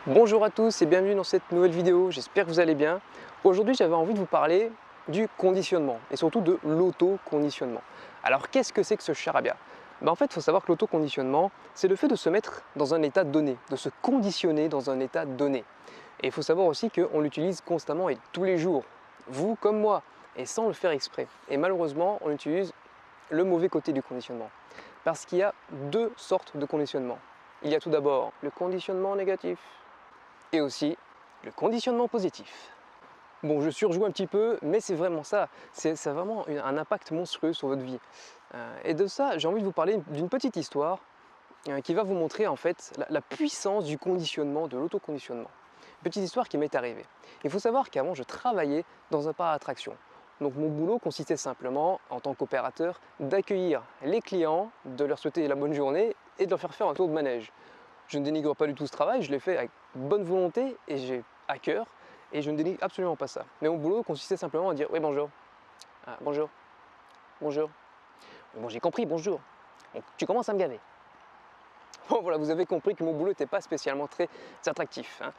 Bonjour à tous et bienvenue dans cette nouvelle vidéo, j'espère que vous allez bien. Aujourd'hui j'avais envie de vous parler du conditionnement et surtout de l'auto-conditionnement. Alors qu'est-ce que c'est que ce charabia? En fait il faut savoir que l'auto-conditionnement c'est le fait de se mettre dans un état donné, de se conditionner dans un état donné. Et il faut savoir aussi qu'on l'utilise constamment et tous les jours, vous comme moi, et sans le faire exprès. Et malheureusement on utilise le mauvais côté du conditionnement. Parce qu'il y a deux sortes de conditionnement. Il y a tout d'abord le conditionnement négatif et aussi le conditionnement positif. Bon, je surjoue un petit peu, mais c'est vraiment ça. Ça a vraiment un impact monstrueux sur votre vie. Et de ça, j'ai envie de vous parler d'une petite histoire qui va vous montrer en fait la puissance du conditionnement, de l'autoconditionnement. Petite histoire qui m'est arrivée. Il faut savoir qu'avant, je travaillais dans un parc d'attractions. Donc mon boulot consistait simplement, en tant qu'opérateur, d'accueillir les clients, de leur souhaiter la bonne journée et de leur faire un tour de manège. Je ne dénigre pas du tout ce travail, je l'ai fait avec bonne volonté et j'ai à cœur et je ne dénigre absolument pas ça. Mais mon boulot consistait simplement à dire oui bonjour, bonjour, bonjour. Bon j'ai compris, bonjour. Bon, tu commences à me gaver. Bon voilà, vous avez compris que mon boulot n'était pas spécialement très attractif, hein.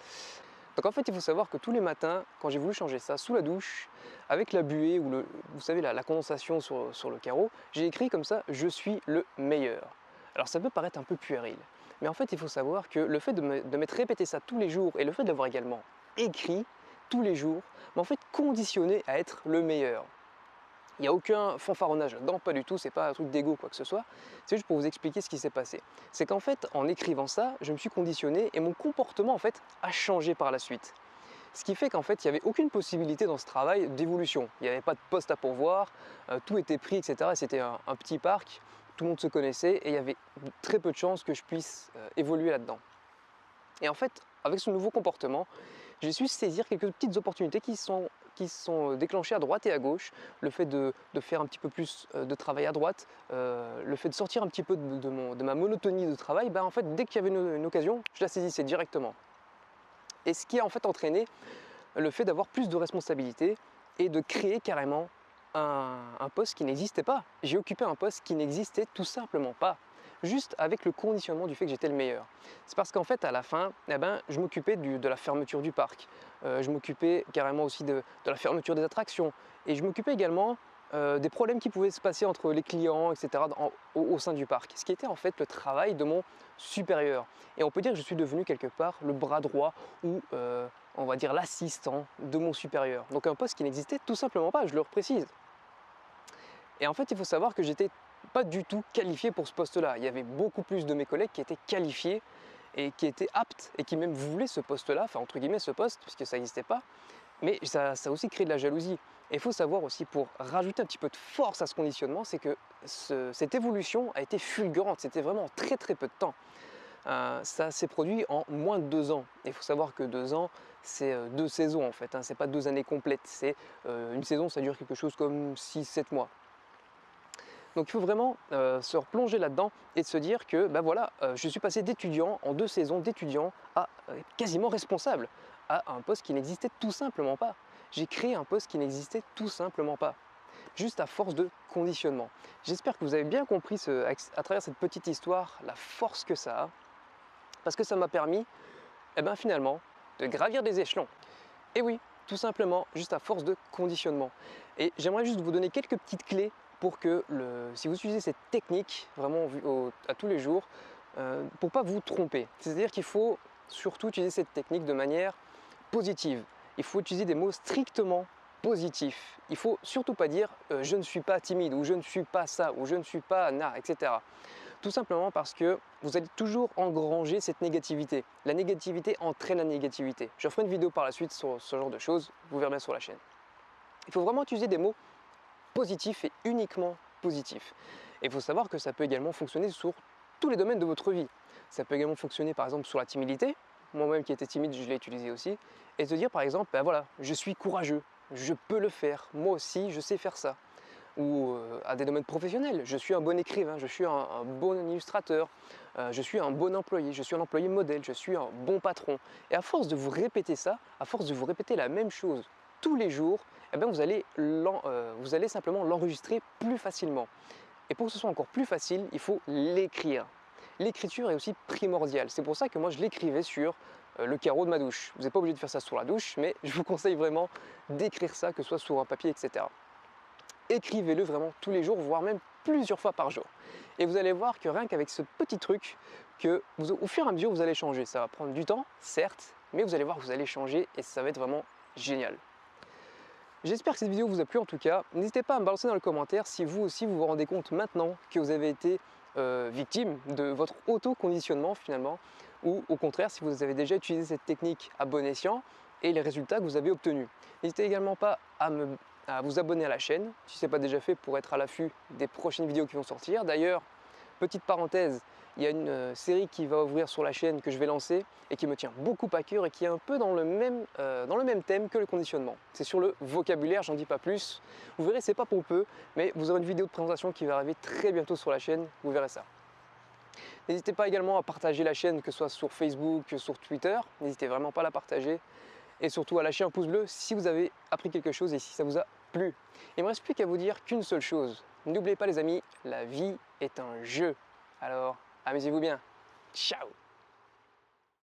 Donc en fait il faut savoir que tous les matins, quand j'ai voulu changer ça sous la douche, avec la buée ou vous savez la condensation sur le carreau, j'ai écrit comme ça je suis le meilleur. Alors ça peut paraître un peu puéril, mais en fait il faut savoir que le fait de m'être répété ça tous les jours et le fait de l'avoir également écrit tous les jours m'a en fait conditionné à être le meilleur. Il n'y a aucun fanfaronnage là-dedans, pas du tout, c'est pas un truc d'ego quoi que ce soit, c'est juste pour vous expliquer ce qui s'est passé. C'est qu'en fait, en écrivant ça, je me suis conditionné et mon comportement en fait a changé par la suite. Ce qui fait qu'en fait, il n'y avait aucune possibilité dans ce travail d'évolution. Il n'y avait pas de poste à pourvoir, tout était pris, etc. C'était un petit parc, tout le monde se connaissait et il y avait très peu de chances que je puisse évoluer là-dedans. Et en fait, avec ce nouveau comportement, j'ai su saisir quelques petites opportunités qui sont déclenchées à droite et à gauche. Le fait de faire un petit peu plus de travail à droite, le fait de sortir un petit peu de ma monotonie de travail, en fait, dès qu'il y avait une occasion, je la saisissais directement. Et ce qui a en fait entraîné le fait d'avoir plus de responsabilités et de créer carrément un poste qui n'existait pas. J'ai occupé un poste qui n'existait tout simplement pas, juste avec le conditionnement du fait que j'étais le meilleur. C'est parce qu'en fait à la fin, je m'occupais de la fermeture du parc, je m'occupais carrément aussi de la fermeture des attractions et je m'occupais également des problèmes qui pouvaient se passer entre les clients, etc. Au sein du parc, ce qui était en fait le travail de mon supérieur. Et on peut dire que je suis devenu quelque part le bras droit ou on va dire l'assistant de mon supérieur. Donc un poste qui n'existait tout simplement pas, je le reprécise. Et en fait, il faut savoir que j'étais pas du tout qualifié pour ce poste-là. Il y avait beaucoup plus de mes collègues qui étaient qualifiés et qui étaient aptes et qui même voulaient ce poste-là, enfin entre guillemets ce poste, puisque ça n'existait pas. Mais ça a aussi créé de la jalousie. Et il faut savoir aussi, pour rajouter un petit peu de force à ce conditionnement, c'est que cette évolution a été fulgurante. C'était vraiment en très très peu de temps. Ça s'est produit en moins de 2 ans. Il faut savoir que 2 ans, c'est 2 saisons en fait, hein. C'est pas 2 années complètes. C'est une saison, ça dure quelque chose comme 6-7 mois. Donc il faut vraiment se replonger là-dedans et se dire que voilà, je suis passé d'étudiant en 2 saisons d'étudiant à quasiment responsable, à un poste qui n'existait tout simplement pas. J'ai créé un poste qui n'existait tout simplement pas, juste à force de conditionnement. J'espère que vous avez bien compris à travers cette petite histoire la force que ça a, parce que ça m'a permis finalement de gravir des échelons. Et oui, tout simplement, juste à force de conditionnement. Et j'aimerais juste vous donner quelques petites clés pour que, si vous utilisez cette technique, vraiment à tous les jours, pour ne pas vous tromper. C'est-à-dire qu'il faut surtout utiliser cette technique de manière positive. Il faut utiliser des mots strictement positifs. Il ne faut surtout pas dire je ne suis pas timide, ou je ne suis pas ça, ou je ne suis pas na, etc. Tout simplement parce que vous allez toujours engranger cette négativité. La négativité entraîne la négativité. Je ferai une vidéo par la suite sur ce genre de choses, vous verrez bien sur la chaîne. Il faut vraiment utiliser des mots positifs et uniquement positifs. Et il faut savoir que ça peut également fonctionner sur tous les domaines de votre vie. Ça peut également fonctionner par exemple sur la timidité. Moi-même qui étais timide, je l'ai utilisé aussi. Et se dire par exemple, voilà, je suis courageux, je peux le faire, moi aussi je sais faire ça. Ou à des domaines professionnels, je suis un bon écrivain, je suis un bon illustrateur, je suis un bon employé, je suis un employé modèle, je suis un bon patron. Et à force de vous répéter ça, à force de vous répéter la même chose tous les jours, vous allez simplement l'enregistrer plus facilement. Et pour que ce soit encore plus facile, il faut l'écrire. L'écriture est aussi primordiale. C'est pour ça que moi je l'écrivais sur le carreau de ma douche. Vous n'êtes pas obligé de faire ça sur la douche, mais je vous conseille vraiment d'écrire ça, que ce soit sur un papier, etc. Écrivez-le vraiment tous les jours, voire même plusieurs fois par jour. Et vous allez voir que rien qu'avec ce petit truc, que au fur et à mesure, vous allez changer. Ça va prendre du temps, certes, mais vous allez voir que vous allez changer et ça va être vraiment génial. J'espère que cette vidéo vous a plu en tout cas. N'hésitez pas à me balancer dans les commentaires si vous aussi vous vous rendez compte maintenant que vous avez été victime de votre auto-conditionnement finalement, ou au contraire si vous avez déjà utilisé cette technique à bon escient et les résultats que vous avez obtenus. N'hésitez également pas à vous abonner à la chaîne si ce n'est pas déjà fait pour être à l'affût des prochaines vidéos qui vont sortir. D'ailleurs, petite parenthèse, il y a une série qui va ouvrir sur la chaîne que je vais lancer et qui me tient beaucoup à cœur et qui est un peu dans le même thème que le conditionnement. C'est sur le vocabulaire, j'en dis pas plus. Vous verrez, c'est pas pour peu, mais vous aurez une vidéo de présentation qui va arriver très bientôt sur la chaîne, vous verrez ça. N'hésitez pas également à partager la chaîne, que ce soit sur Facebook, sur Twitter, n'hésitez vraiment pas à la partager. Et surtout à lâcher un pouce bleu si vous avez appris quelque chose et si ça vous a plu. Il ne me reste plus qu'à vous dire qu'une seule chose. N'oubliez pas les amis, la vie est un jeu. Alors, amusez-vous bien. Ciao!